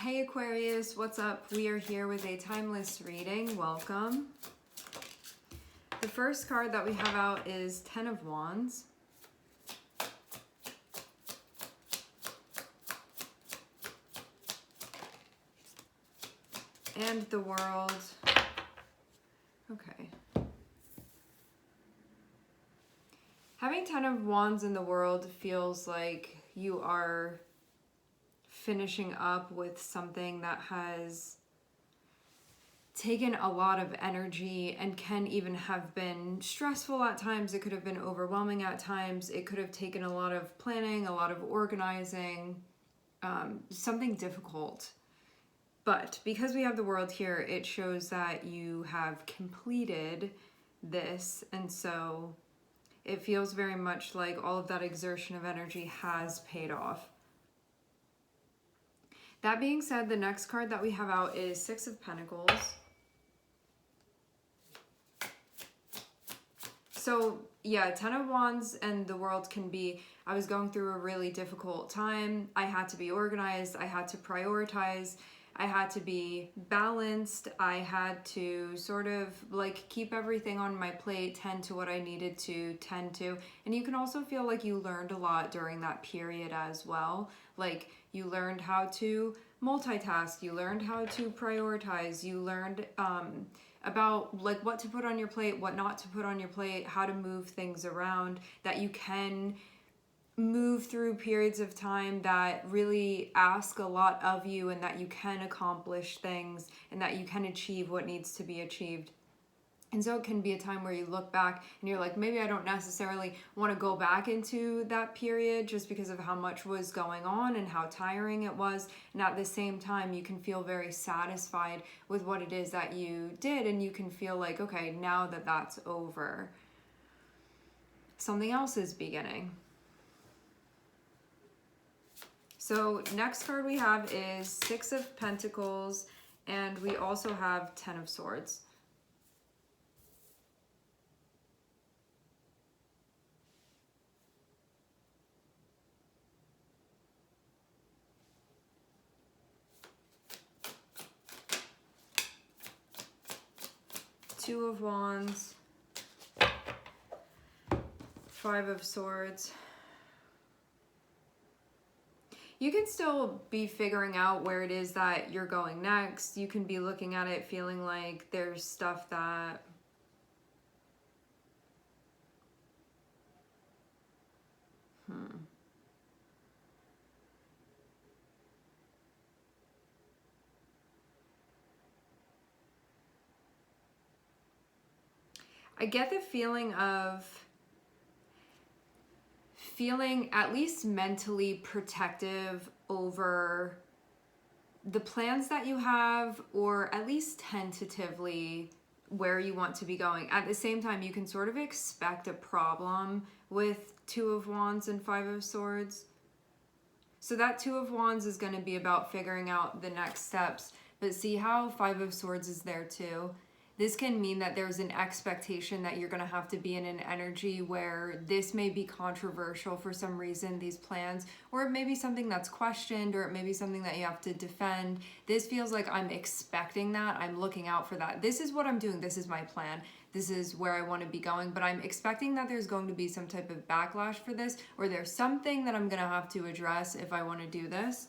Hey Aquarius, what's up? We are here with a timeless reading. Welcome. The first card that we have out is Ten of Wands. And the World. Okay. Having Ten of Wands in the World feels like you are finishing up with something that has taken a lot of energy and can even have been stressful at times. It could have been overwhelming at times. It could have taken a lot of planning, a lot of organizing, something difficult. But because we have the World here, it shows that you have completed this, and so it feels very much like all of that exertion of energy has paid off. That being said, the next card that we have out is Six of Pentacles. So yeah, Ten of Wands and the World can be, I was going through a really difficult time. I had to be organized. I had to prioritize. I had to be balanced. I had to sort of like keep everything on my plate, tend to what I needed to tend to. And you can also feel like you learned a lot during that period as well. Like you learned how to multitask. You learned how to prioritize. You learned about like what to put on your plate, what not to put on your plate, how to move things around, that you can move through periods of time that really ask a lot of you, and that you can accomplish things and that you can achieve what needs to be achieved. And so it can be a time where you look back and you're like, maybe I don't necessarily want to go back into that period just because of how much was going on and how tiring it was. And at the same time, you can feel very satisfied with what it is that you did. And you can feel like, okay, now that that's over, something else is beginning. So next card we have is Six of Pentacles, and we also have Ten of Swords. Two of Wands, Five of Swords. You can still be figuring out where it is that you're going next. You can be looking at it feeling like there's stuff that I get the feeling of feeling at least mentally protective over the plans that you have, or at least tentatively where you want to be going. At the same time, you can sort of expect a problem with Two of Wands and Five of Swords. So that Two of Wands is going to be about figuring out the next steps. But see how Five of Swords is there too? This can mean that there's an expectation that you're going to have to be in an energy where this may be controversial for some reason, these plans, or it may be something that's questioned, or it may be something that you have to defend. This feels like I'm expecting that. I'm looking out for that. This is what I'm doing. This is my plan. This is where I want to be going, but I'm expecting that there's going to be some type of backlash for this, or there's something that I'm going to have to address if I want to do this.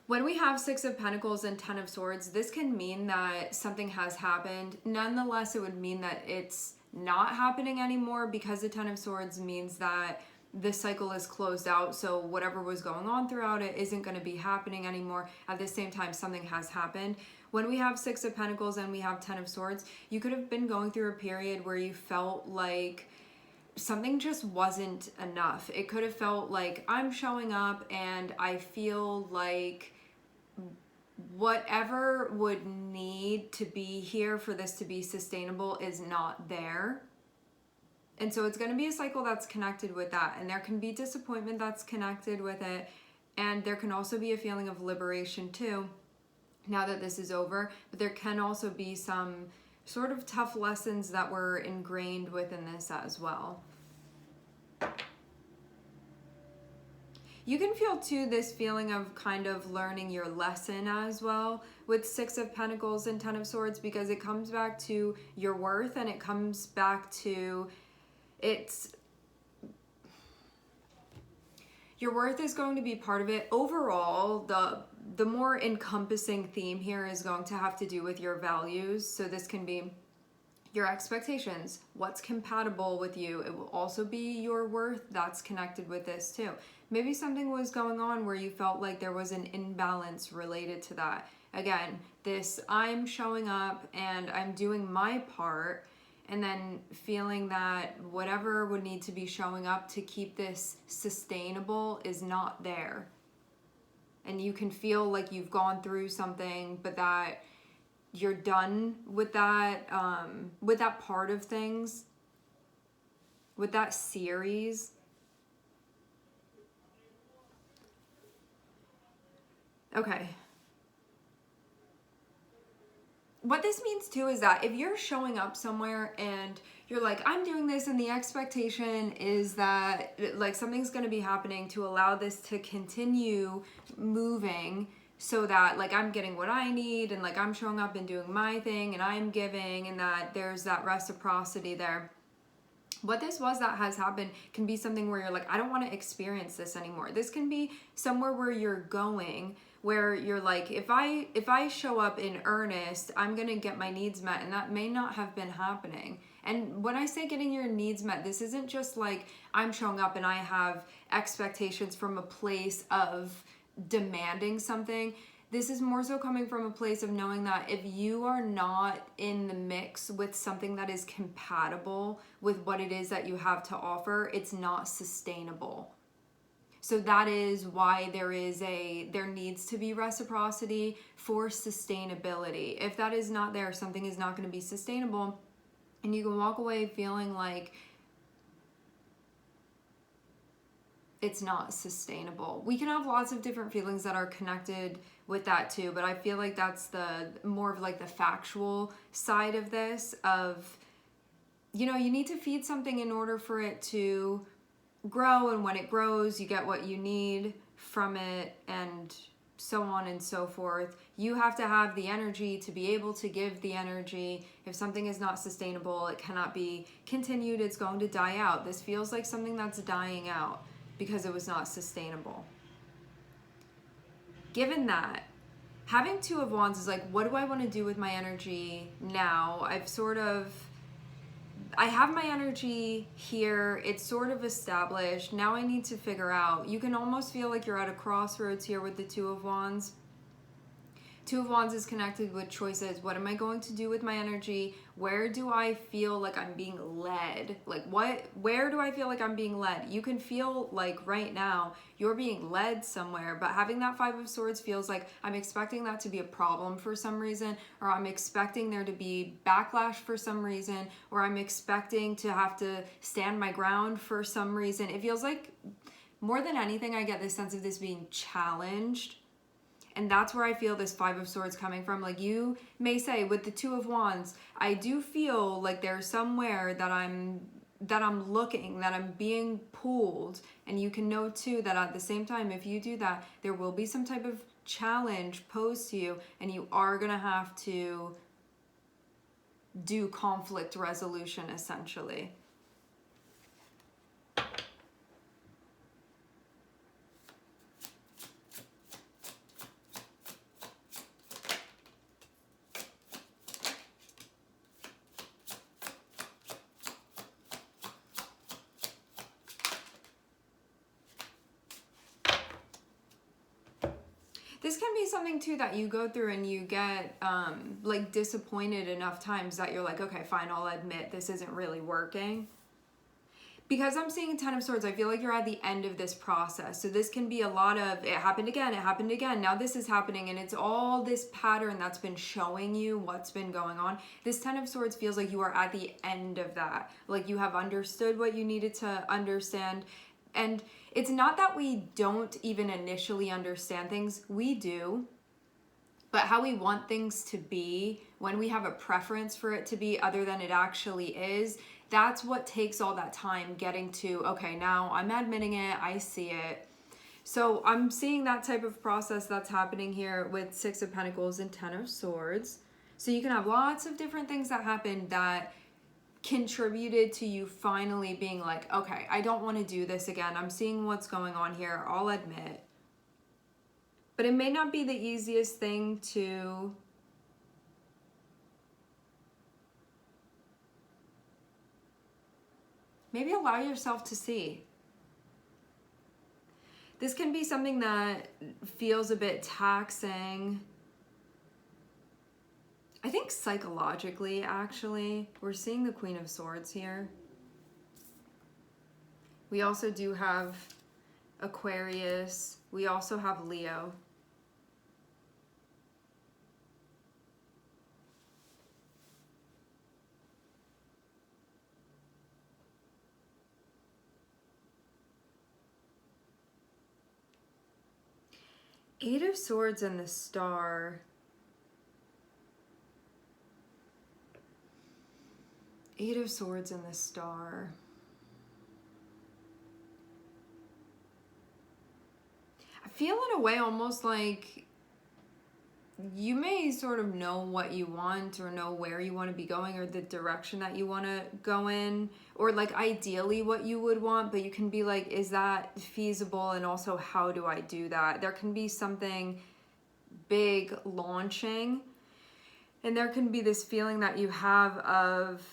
When we have Six of Pentacles and Ten of Swords, this can mean that something has happened. Nonetheless, it would mean that it's not happening anymore, because the Ten of Swords means that the cycle is closed out. So whatever was going on throughout it isn't going to be happening anymore. At the same time, something has happened. When we have Six of Pentacles and we have Ten of Swords, you could have been going through a period where you felt like something just wasn't enough. It could have felt like I'm showing up and I feel like whatever would need to be here for this to be sustainable is not there. And so it's going to be a cycle that's connected with that. And there can be disappointment that's connected with it. And there can also be a feeling of liberation too, now that this is over. But there can also be some sort of tough lessons that were ingrained within this as well. You can feel too this feeling of kind of learning your lesson as well with Six of Pentacles and Ten of Swords, because it comes back to your worth, and it comes back to your worth is going to be part of it. Overall, the more encompassing theme here is going to have to do with your values. So this can be your expectations, what's compatible with you. It will also be your worth that's connected with this too. Maybe something was going on where you felt like there was an imbalance related to that. Again, this I'm showing up and I'm doing my part, and then feeling that whatever would need to be showing up to keep this sustainable is not there. And you can feel like you've gone through something, but that you're done with that part of things, with that series. Okay. What this means too is that if you're showing up somewhere and you're like, I'm doing this, and the expectation is that like something's going to be happening to allow this to continue moving, so that like I'm getting what I need, and like I'm showing up and doing my thing, and I'm giving, and that there's that reciprocity there. What this was that has happened can be something where you're like, I don't want to experience this anymore. This can be somewhere where you're going, where you're like, if I show up in earnest, I'm going to get my needs met, and that may not have been happening. And when I say getting your needs met, this isn't just like I'm showing up and I have expectations from a place of demanding something. This is more so coming from a place of knowing that if you are not in the mix with something that is compatible with what it is that you have to offer, it's not sustainable. So that is why there needs to be reciprocity for sustainability. If that is not there, something is not going to be sustainable, and you can walk away feeling like it's not sustainable. We can have lots of different feelings that are connected with that too, but I feel like that's the more of like the factual side of this, of, you know, you need to feed something in order for it to grow, and when it grows, you get what you need from it, and so on and so forth. You have to have the energy to be able to give the energy. If something is not sustainable, it cannot be continued, it's going to die out. This feels like something that's dying out because it was not sustainable. Given that, having Two of Wands is like, what do I want to do with my energy now? I have my energy here, it's sort of established. Now I need to figure out, you can almost feel like you're at a crossroads here with the Two of Wands. Two of Wands is connected with choices. What am I going to do with my energy? Where do I feel like I'm being led? Like where do I feel like I'm being led? You can feel like right now you're being led somewhere, but having that Five of Swords feels like I'm expecting that to be a problem for some reason, or I'm expecting there to be backlash for some reason, or I'm expecting to have to stand my ground for some reason. It feels like more than anything, I get this sense of this being challenged. And that's where I feel this Five of Swords coming from. Like you may say with the Two of Wands, I do feel like there's somewhere that I'm looking, that I'm being pulled. And you can know too that at the same time, if you do that, there will be some type of challenge posed to you, and you are going to have to do conflict resolution essentially. This can be something too that you go through and you get like disappointed enough times that you're like, okay, fine, I'll admit this isn't really working. Because I'm seeing Ten of Swords, I feel like you're at the end of this process. So this can be a lot of, it happened again, now this is happening, and it's all this pattern that's been showing you what's been going on. This Ten of Swords feels like you are at the end of that. Like you have understood what you needed to understand. And it's not that we don't even initially understand things, we do, but how we want things to be, when we have a preference for it to be other than it actually is, that's what takes all that time getting to, okay, now I'm admitting it, I see it. So I'm seeing that type of process that's happening here with Six of Pentacles and Ten of Swords. So you can have lots of different things that happen that contributed to you finally being like, okay, I don't want to do this again. I'm seeing what's going on here, I'll admit. But it may not be the easiest thing to maybe allow yourself to see. This can be something that feels a bit taxing. I think psychologically, actually, we're seeing the Queen of Swords here. We also do have Aquarius. We also have Leo. Eight of Swords and the Star. Eight of Swords and the Star. I feel in a way almost like you may sort of know what you want or know where you want to be going or the direction that you want to go in, or like ideally what you would want, but you can be like, is that feasible? And also, how do I do that? There can be something big launching, and there can be this feeling that you have of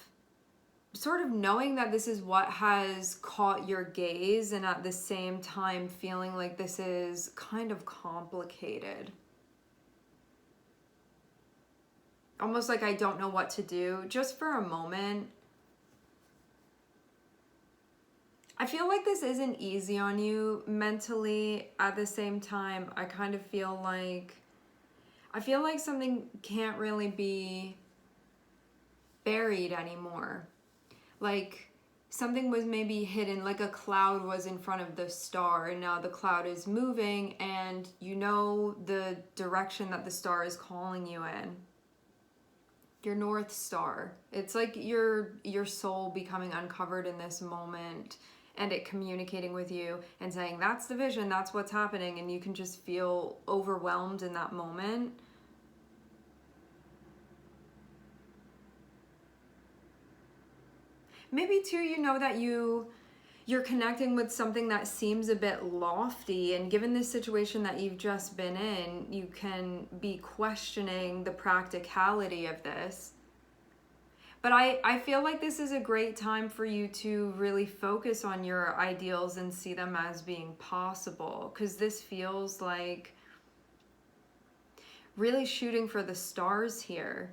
sort of knowing that this is what has caught your gaze, and at the same time feeling like this is kind of complicated. Almost like I don't know what to do, just for a moment. I feel like this isn't easy on you mentally. At the same time, I kind of feel like something can't really be buried anymore. Like something was maybe hidden, like a cloud was in front of the star, and now the cloud is moving and you know the direction that the star is calling you in. Your North Star. It's like your soul becoming uncovered in this moment, and it communicating with you and saying, that's the vision, that's what's happening, and you can just feel overwhelmed in that moment. Maybe too, you know that you're connecting with something that seems a bit lofty, and given this situation that you've just been in, you can be questioning the practicality of this. But I feel like this is a great time for you to really focus on your ideals and see them as being possible, because this feels like really shooting for the stars here.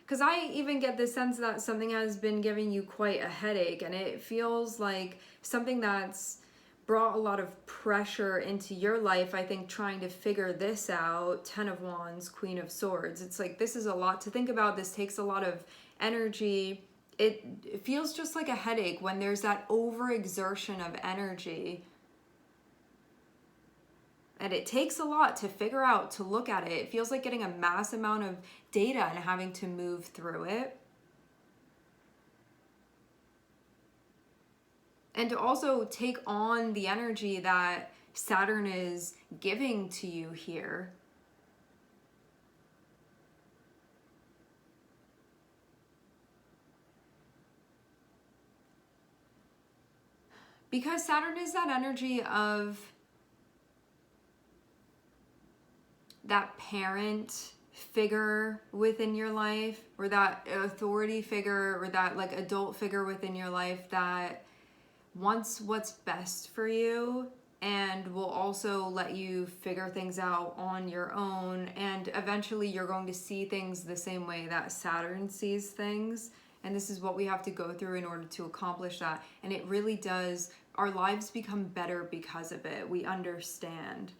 Because I even get the sense that something has been giving you quite a headache, and it feels like something that's brought a lot of pressure into your life. I think trying to figure this out, 10 of Wands, Queen of Swords. It's like this is a lot to think about. This takes a lot of energy. It feels just like a headache when there's that overexertion of energy. And it takes a lot to figure out, to look at it. It feels like getting a mass amount of data and having to move through it. And to also take on the energy that Saturn is giving to you here. Because Saturn is that energy of that parent figure within your life, or that authority figure, or that like adult figure within your life that wants what's best for you and will also let you figure things out on your own, and eventually you're going to see things the same way that Saturn sees things, and this is what we have to go through in order to accomplish that. And it really does, our lives become better because of it. We understand.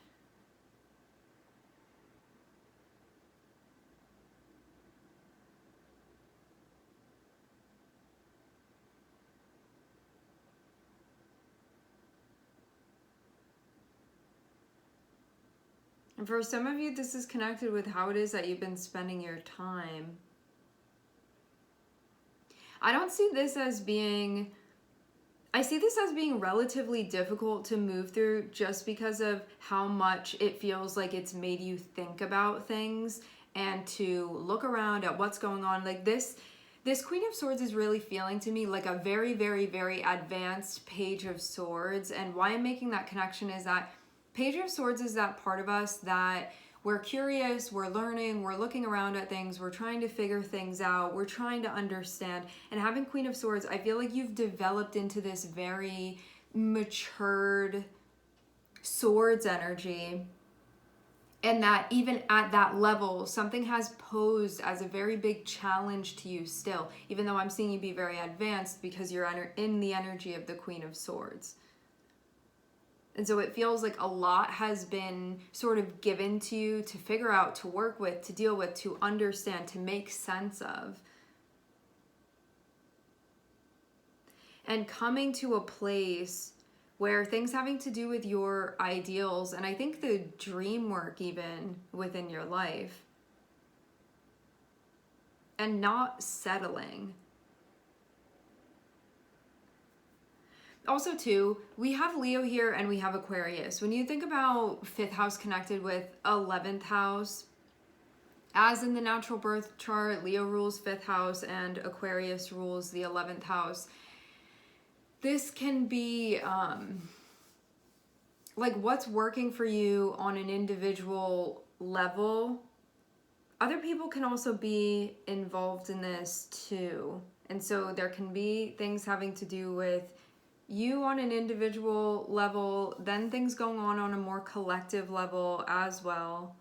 And for some of you, this is connected with how it is that you've been spending your time. I don't see this as being I see this as being relatively difficult to move through just because of how much it feels like it's made you think about things and to look around at what's going on. Like this Queen of Swords is really feeling to me like a very, very, very advanced Page of Swords. And why I'm making that connection is that Page of Swords is that part of us that we're curious, we're learning, we're looking around at things, we're trying to figure things out, we're trying to understand. And having Queen of Swords, I feel like you've developed into this very matured swords energy. And that even at that level, something has posed as a very big challenge to you still, even though I'm seeing you be very advanced because you're in the energy of the Queen of Swords. And so it feels like a lot has been sort of given to you to figure out, to work with, to deal with, to understand, to make sense of. And coming to a place where things having to do with your ideals, and I think the dream work even within your life, and not settling. Also, too, we have Leo here and we have Aquarius. When you think about 5th house connected with 11th house, as in the natural birth chart, Leo rules 5th house and Aquarius rules the 11th house. This can be like what's working for you on an individual level. Other people can also be involved in this too. And so there can be things having to do with you on an individual level, then things going on a more collective level as well.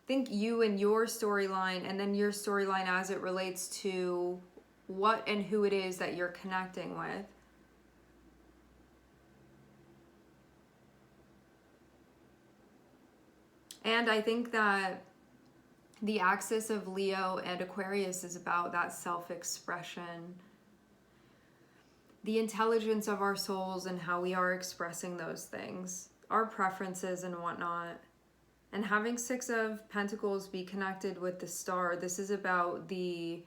Think you and your storyline, and then your storyline as it relates to what and who it is that you're connecting with. And I think that the axis of Leo and Aquarius is about that self-expression, the intelligence of our souls and how we are expressing those things, our preferences and whatnot. And having 6 of Pentacles be connected with the star, this is about I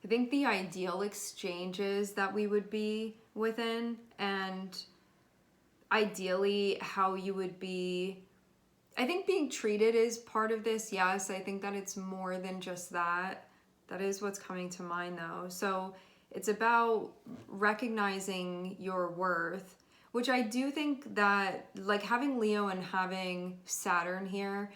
think the ideal exchanges that we would be within, and ideally how you would be. I think being treated is part of this, yes. I think that it's more than just that. That is what's coming to mind though. So it's about recognizing your worth, which I do think that like having Leo and having Saturn here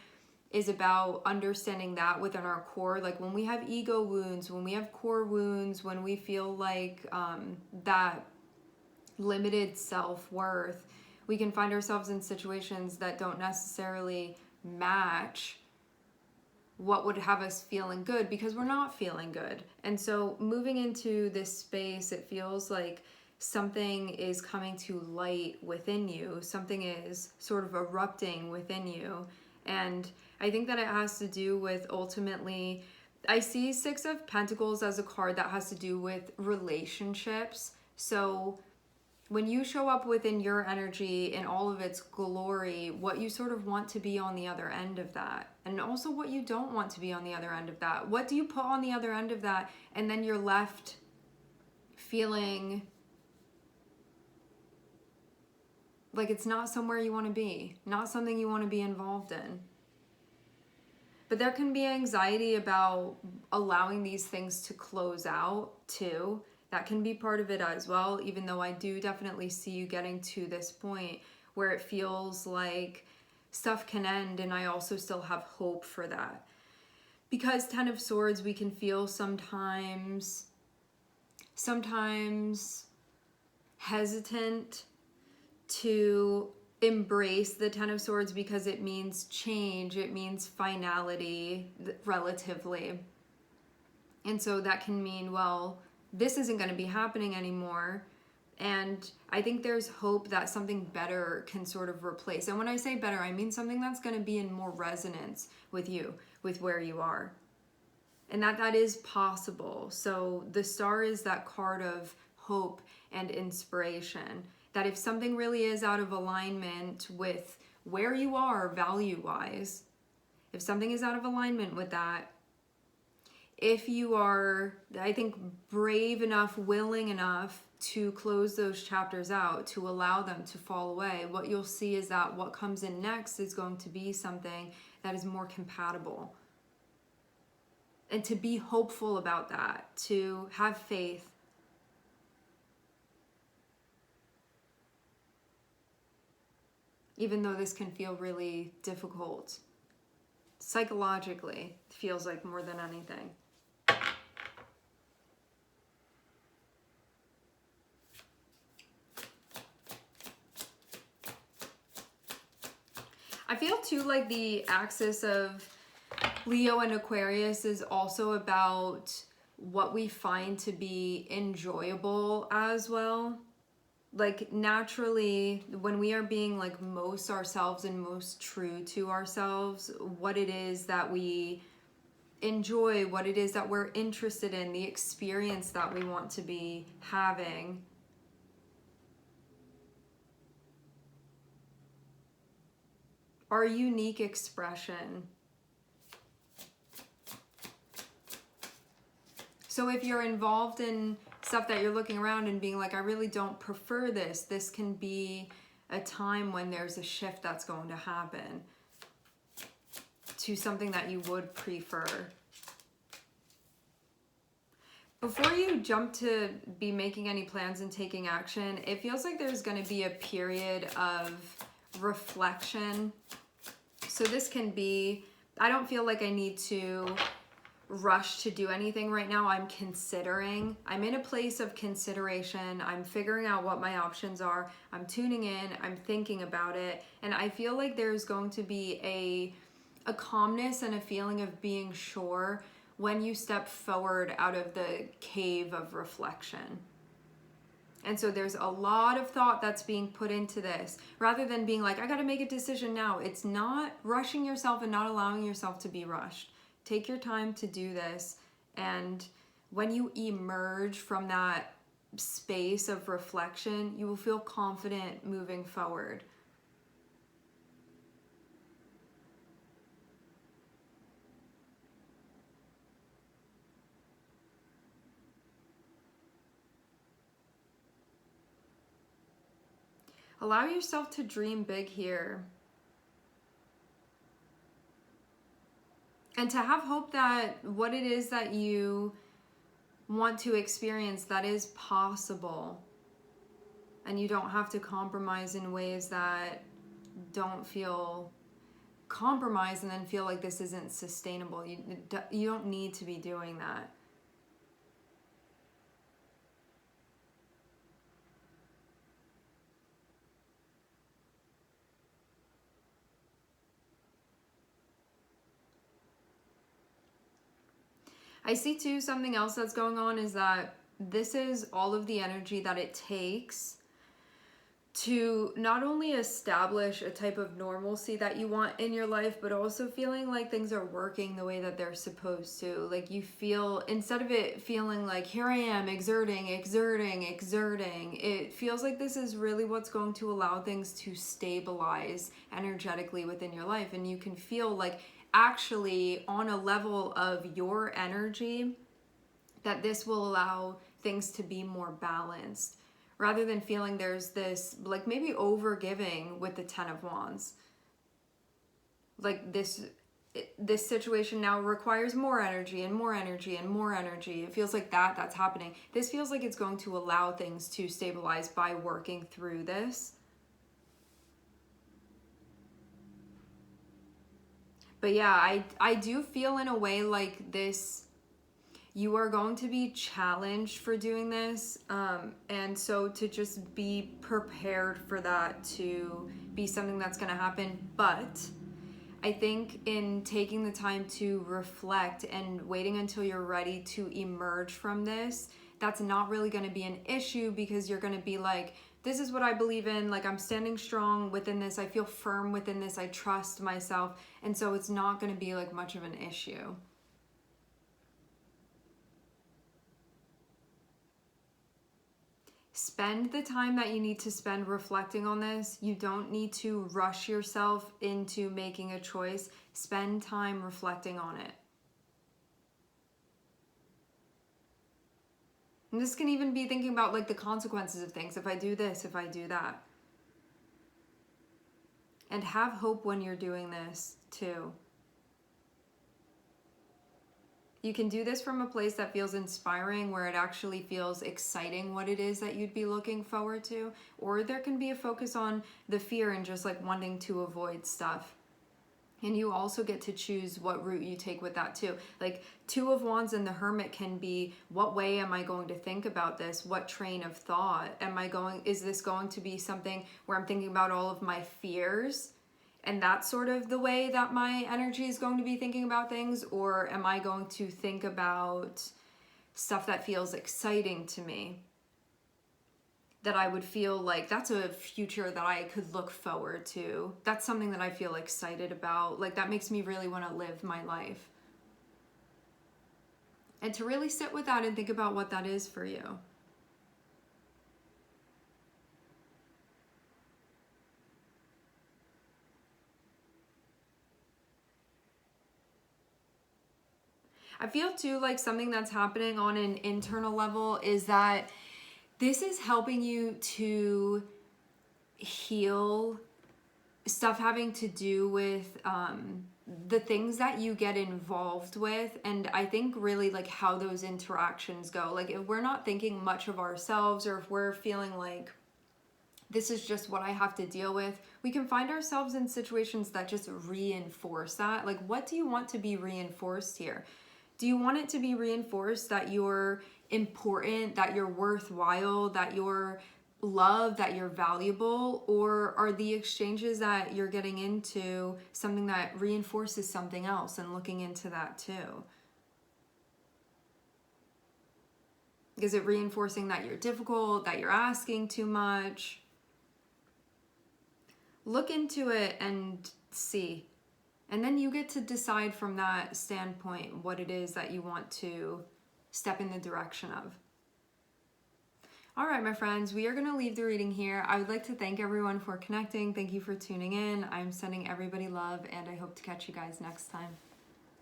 is about understanding that within our core. Like when we have ego wounds, when we have core wounds, when we feel like that limited self-worth, we can find ourselves in situations that don't necessarily match what would have us feeling good because we're not feeling good. And so moving into this space, it feels like something is coming to light within you. Something is sort of erupting within you. And I think that it has to do with ultimately, I see 6 of Pentacles as a card that has to do with relationships. So when you show up within your energy in all of its glory, what you sort of want to be on the other end of that, and also what you don't want to be on the other end of that. What do you put on the other end of that? And then you're left feeling like it's not somewhere you want to be, not something you want to be involved in. But there can be anxiety about allowing these things to close out too. That can be part of it as well, even though I do definitely see you getting to this point where it feels like stuff can end, and I also still have hope for that. Because 10 of Swords, we can feel sometimes hesitant to embrace the 10 of Swords because it means change, it means finality, relatively. And so that can mean, well, this isn't going to be happening anymore. And I think there's hope that something better can sort of replace. And when I say better, I mean something that's going to be in more resonance with you, with where you are. And that is possible. So the star is that card of hope and inspiration. That if something really is out of alignment with where you are value-wise, if something is out of alignment with that, if you are, I think, brave enough, willing enough to close those chapters out, to allow them to fall away, what you'll see is that what comes in next is going to be something that is more compatible. And to be hopeful about that, to have faith. Even though this can feel really difficult, psychologically, it feels like more than anything. I feel too like the axis of Leo and Aquarius is also about what we find to be enjoyable as well. Like naturally, when we are being like most ourselves and most true to ourselves, what it is that we enjoy, what it is that we're interested in, the experience that we want to be having. Our unique expression. So if you're involved in stuff that you're looking around and being like, I really don't prefer this, this can be a time when there's a shift that's going to happen to something that you would prefer. Before you jump to be making any plans and taking action, it feels like there's going to be a period of reflection. So this can be, I don't feel like I need to rush to do anything right now. I'm considering. I'm in a place of consideration. I'm figuring out what my options are. I'm tuning in. I'm thinking about it. And I feel like there's going to be a calmness and a feeling of being sure when you step forward out of the cave of reflection. And so there's a lot of thought that's being put into this. Rather than being like, I got to make a decision now. It's not rushing yourself and not allowing yourself to be rushed. Take your time to do this. And when you emerge from that space of reflection, you will feel confident moving forward. Allow yourself to dream big here. And to have hope that what it is that you want to experience, that is possible. And you don't have to compromise in ways that don't feel compromised and then feel like this isn't sustainable. You don't need to be doing that. I see too, something else that's going on is that this is all of the energy that it takes to not only establish a type of normalcy that you want in your life, but also feeling like things are working the way that they're supposed to. Like you feel, instead of it feeling like, here I am exerting, it feels like this is really what's going to allow things to stabilize energetically within your life. And you can feel like actually on a level of your energy that this will allow things to be more balanced, rather than feeling there's this like maybe over giving with the 10 of Wands. Like this situation now requires more energy and more energy and more energy. It feels like that's happening. This feels like it's going to allow things to stabilize by working through this. But yeah, I do feel in a way like this, you are going to be challenged for doing this. And so to just be prepared for that to be something that's going to happen. But I think in taking the time to reflect and waiting until you're ready to emerge from this, that's not really going to be an issue, because you're going to be like, this is what I believe in. Like I'm standing strong within this. I feel firm within this. I trust myself. And so it's not going to be like much of an issue. Spend the time that you need to spend reflecting on this. You don't need to rush yourself into making a choice. Spend time reflecting on it. And this can even be thinking about like the consequences of things. If I do this, if I do that. And have hope when you're doing this too. You can do this from a place that feels inspiring, where it actually feels exciting what it is that you'd be looking forward to. Or there can be a focus on the fear and just like wanting to avoid stuff. And you also get to choose what route you take with that too. Like Two of Wands and the Hermit can be, what way am I going to think about this? What train of thought am I going? Is this going to be something where I'm thinking about all of my fears? And that's sort of the way that my energy is going to be thinking about things? Or am I going to think about stuff that feels exciting to me? That I would feel like that's a future that I could look forward to. That's something that I feel excited about. Like that makes me really want to live my life. And to really sit with that and think about what that is for you. I feel too like something that's happening on an internal level is that this is helping you to heal stuff having to do with the things that you get involved with. And I think really like how those interactions go. Like if we're not thinking much of ourselves, or if we're feeling like this is just what I have to deal with, we can find ourselves in situations that just reinforce that. Like, what do you want to be reinforced here? Do you want it to be reinforced that you're important, that you're worthwhile, that you're loved, that you're valuable? Or are the exchanges that you're getting into something that reinforces something else, and looking into that too? Is it reinforcing that you're difficult, that you're asking too much? Look into it and see. And then you get to decide from that standpoint what it is that you want to step in the direction of. All right, my friends, we are going to leave the reading here. I would like to thank everyone for connecting. Thank you for tuning in. I'm sending everybody love, and I hope to catch you guys next time.